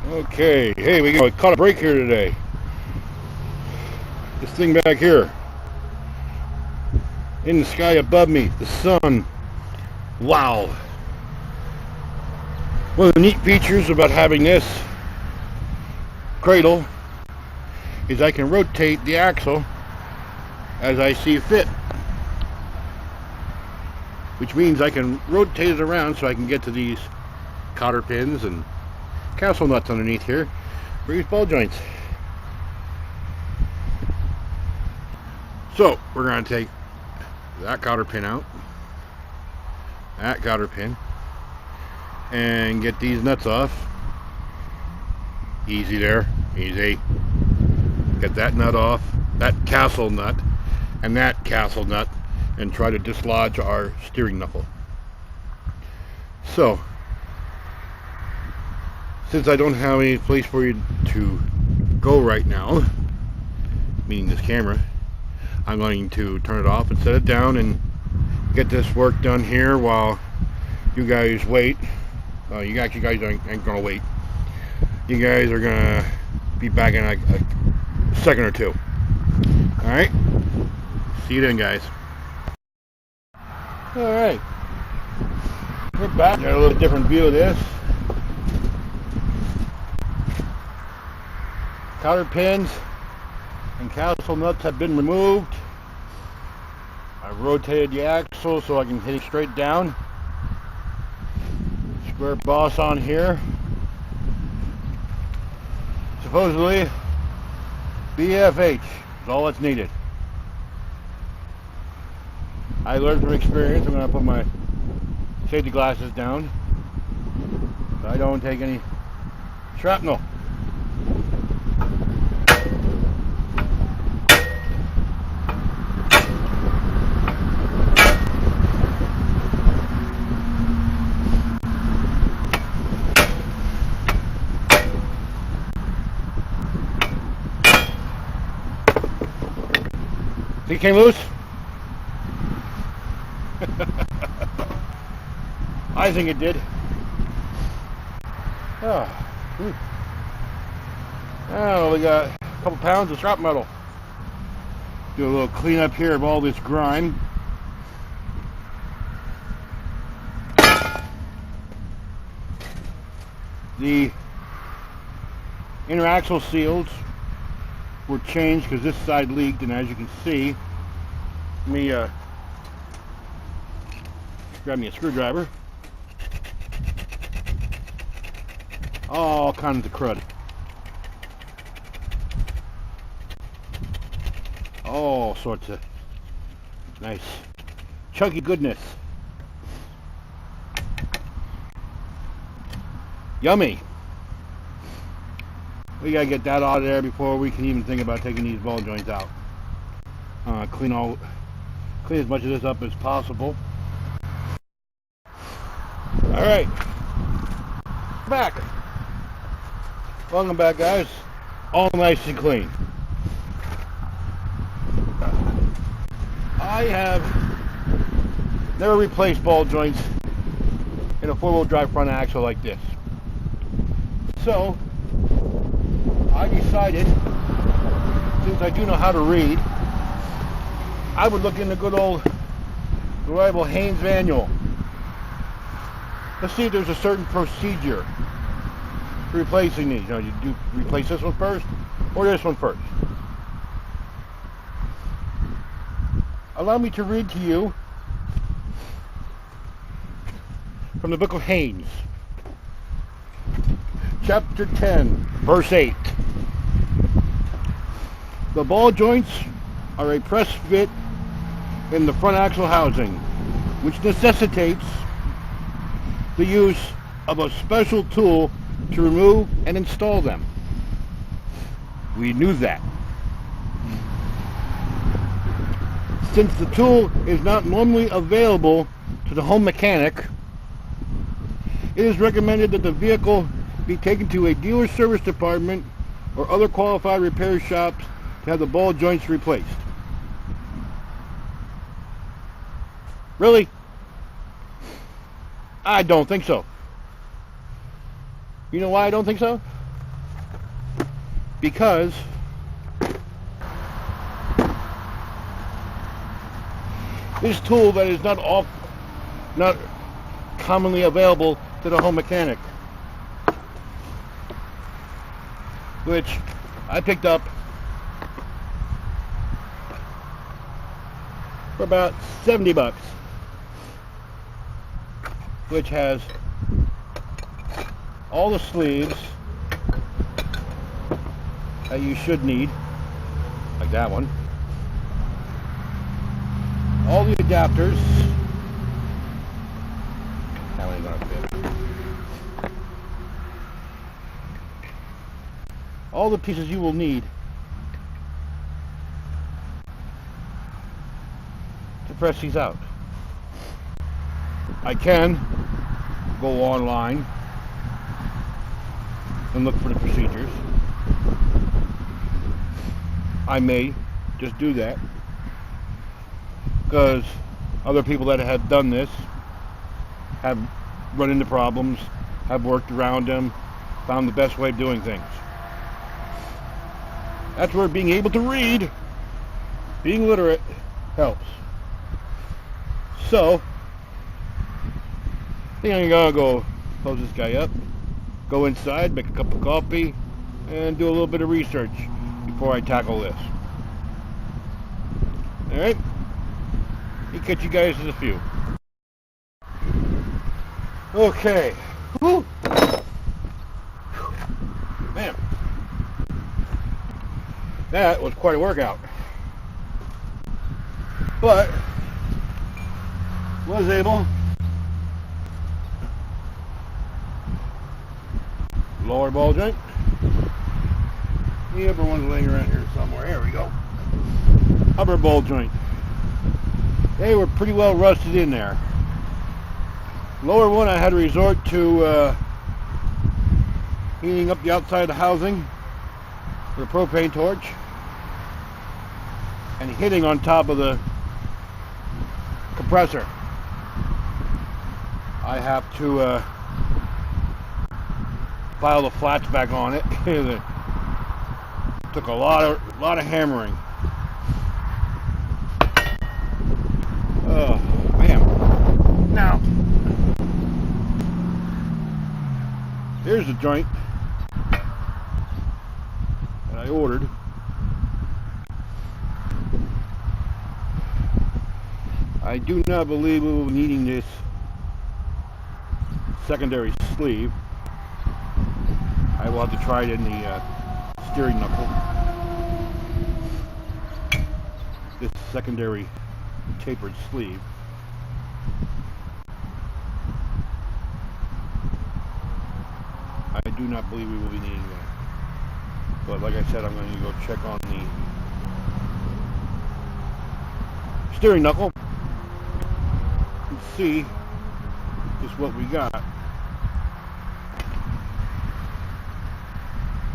Okay, hey, we caught a break here today. This thing back here, in the sky above me, the sun. Wow. One of the neat features about having this cradle is I can rotate the axle as I see fit, which means I can rotate it around so I can get to these cotter pins and castle nuts underneath here for these ball joints. So we're going to take that cotter pin out, that cotter pin, and get these nuts off. Easy there, easy. Get that nut off, that castle nut, and that castle nut, and try to dislodge our steering knuckle. So, since I don't have any place for you to go right now, meaning this camera, I'm going to turn it off and set it down and get this work done here while you guys wait. You guys ain't gonna wait. You guys are gonna be back in like a second or two. Alright? See you then, guys. Alright. We're back. Got a little different view of this. Cotter pins and castle nuts have been removed. I've rotated the axle so I can hit it straight down. Square boss on here. Supposedly BFH is all that's needed. I learned from experience. I'm going to put my safety glasses down so I don't take any shrapnel. He came loose? I think it did. Oh, we got a couple pounds of scrap metal. Do a little cleanup here of all this grime. The inner axle seals were changed because this side leaked, and as you can see, let me grab me a screwdriver. All kinds of crud. All sorts of nice chunky goodness. Yummy. We gotta get that out of there before we can even think about taking these ball joints out. Clean as much of this up as possible. Alright. Back. Welcome back, guys. All nice and clean. I have never replaced ball joints in a four-wheel drive front axle like this. So I decided, since I do know how to read, I would look in the good old reliable Haynes manual. Let's see if there's a certain procedure for replacing these. You know, you do replace this one first or this one first. Allow me to read to you from the book of Haynes, chapter 10, verse 8. The ball joints are a press fit in the front axle housing, which necessitates the use of a special tool to remove and install them. We knew that. Since the tool is not normally available to the home mechanic, it is recommended that the vehicle be taken to a dealer service department or other qualified repair shops to have the ball joints replaced. Really? I don't think so. You know why I don't think so? because this tool that is not commonly available to the home mechanic, which I picked up for about 70 bucks, which has all the sleeves that you should need, like that one, all the adapters, that one ain't gonna fit, all the pieces you will need to press these out. I can go online and look for the procedures. I may just do that because other people that have done this have run into problems, have worked around them, found the best way of doing things. That's where being able to read, being literate, helps. So, I think I'm gonna go close this guy up, go inside, make a cup of coffee, and do a little bit of research before I tackle this. Alright? I'll catch you guys in a few. Okay. Woo. Man. That was quite a workout. But was able lower ball joint. The upper one's laying around here somewhere. Here we go. Upper ball joint. They were pretty well rusted in there. Lower one I had to resort to heating up the outside of the housing with a propane torch and hitting on top of the compressor. I have to file the flats back on it. It took a lot of hammering. Oh man! Now here's the joint that I ordered. I do not believe we will be needing this secondary sleeve. I will have to try it in the steering knuckle. This secondary tapered sleeve. I do not believe we will be needing that. But like I said, I'm going to go check on the steering knuckle and see just what we got.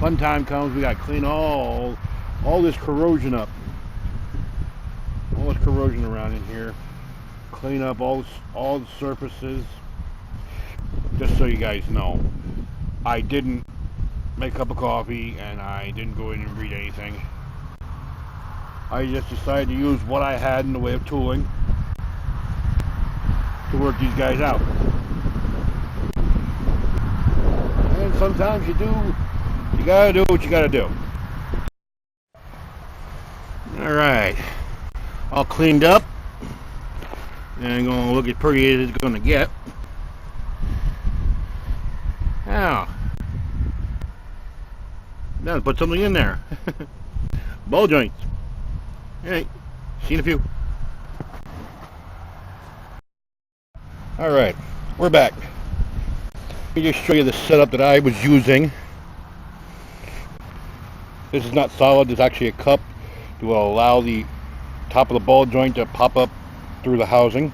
Fun time comes, we got to clean all this corrosion up. All this corrosion around in here. Clean up all the surfaces. Just so you guys know, I didn't make a cup of coffee and I didn't go in and read anything. I just decided to use what I had in the way of tooling to work these guys out. And sometimes you gotta do what you gotta do. Alright, all cleaned up and gonna look as pretty as it's gonna get. Now, to put something in there. Ball joints. Alright, seen a few. Alright, we're back. Let me just show you the setup that I was using. This is not solid, it's actually a cup to allow the top of the ball joint to pop up through the housing.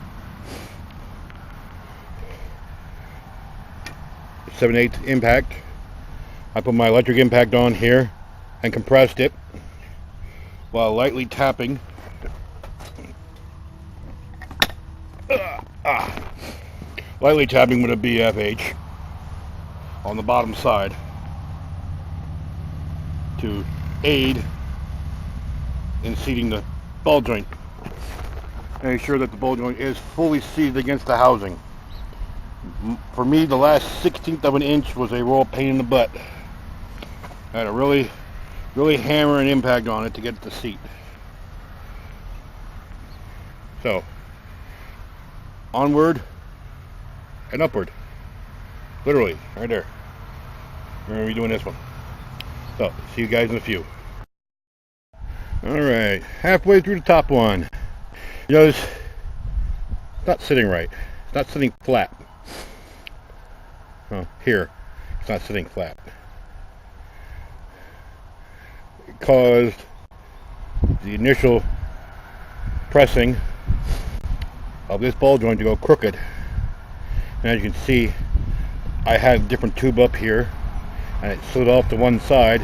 7/8 impact. I put my electric impact on here and compressed it while lightly tapping. Lightly tapping with a BFH on the bottom side. to aid in seating the ball joint. Make sure that the ball joint is fully seated against the housing. For me, the last 1/16 of an inch was a real pain in the butt. I had to really hammer an impact on it to get it to seat. So, onward and upward. Literally, right there. We're going to be doing this one. So, see you guys in a few. Alright, halfway through the top one. You notice, it's not sitting right. It's not sitting flat. Oh, here, it's not sitting flat. It caused the initial pressing of this ball joint to go crooked. And as you can see, I had a different tube up here, and it slid off to one side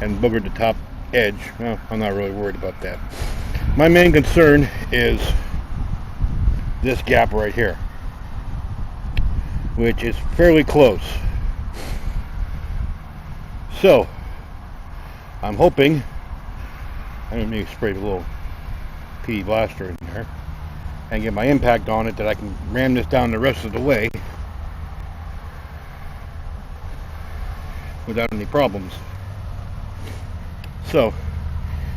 and boogered the top edge. Well, I'm not really worried about that. My main concern is this gap right here, which is fairly close. So, I'm hoping, I need to spray a little pea blaster in there and get my impact on it, that I can ram this down the rest of the way without any problems. So,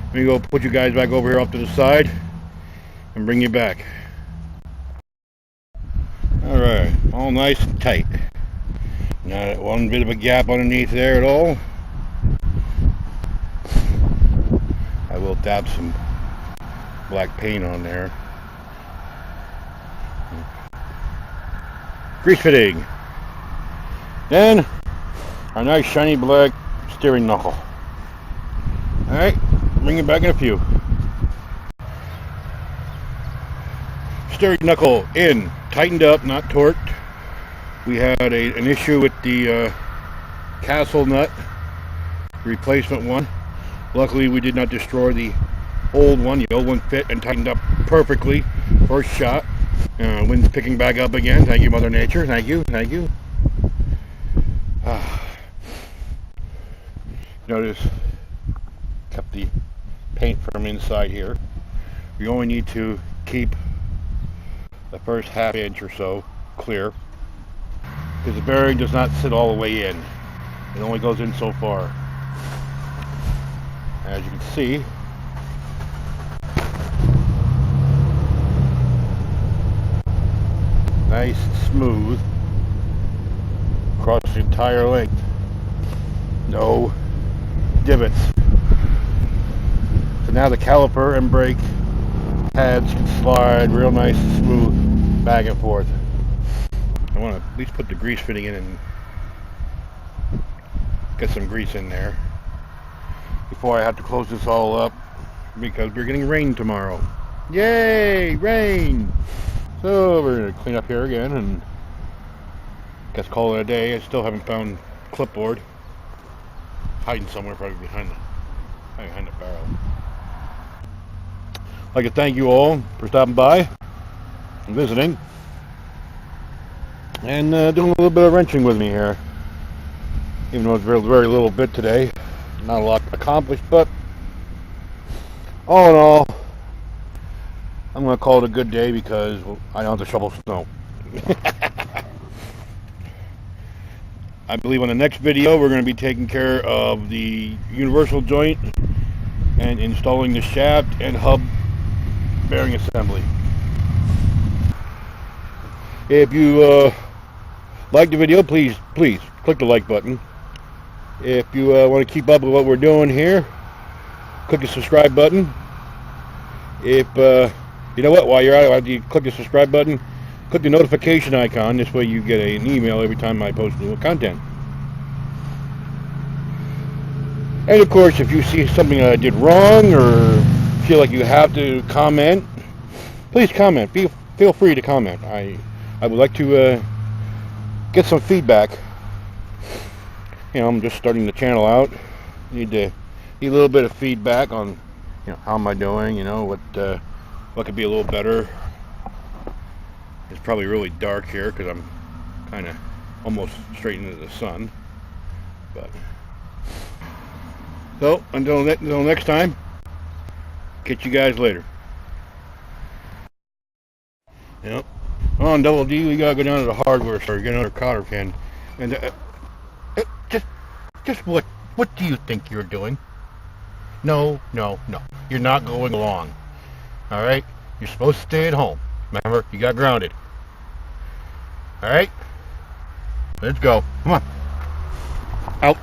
let me go put you guys back over here off to the side and bring you back. Alright, all nice and tight. Not one bit of a gap underneath there at all. I will dab some black paint on there. Grease fitting. Then, our nice shiny black steering knuckle. Alright, bring it back in a few. Steering knuckle in, tightened up, not torqued. We had an issue with the castle nut, replacement one. Luckily we did not destroy the old one. The old one fit and tightened up perfectly. First shot. Wind's picking back up again. Thank you, Mother Nature. Thank you, thank you. Notice, kept the paint from inside here. We only need to keep the first half inch or so clear, because the bearing does not sit all the way in. It only goes in so far. As you can see, nice and smooth across the entire length. No divots. So now the caliper and brake pads can slide real nice and smooth back and forth. I want to at least put the grease fitting in and get some grease in there before I have to close this all up, because we're getting rain tomorrow. Yay, rain! So we're going to clean up here again and guess call it a day. I still haven't found clipboard. Hiding somewhere, probably behind the barrel. I'd like to thank you all for stopping by and visiting and doing a little bit of wrenching with me here. Even though it's very little bit today. Not a lot accomplished, but all in all, I'm going to call it a good day because I don't have to shovel snow. I believe on the next video we're going to be taking care of the universal joint and installing the shaft and hub bearing assembly. If you like the video, please click the like button. If you want to keep up with what we're doing here, click the subscribe button. If you know what, while you're at it, after you click the subscribe button, click the notification icon. This way you get an email every time I post new content. And of course, if you see something that I did wrong or feel like you have to comment, please comment. Feel free to comment. I would like to get some feedback. You know, I'm just starting the channel out. Need a little bit of feedback on, you know, how am I doing? You know, what could be a little better. It's probably really dark here because I'm kind of almost straight into the sun. But So, until next time, catch you guys later. Yep. On Double D, we gotta go down to the hardware store, get another cotter pin. And just what do you think you're doing? No. You're not going along. All right? You're supposed to stay at home. Remember, you got grounded. All right? Let's go. Come on. Out.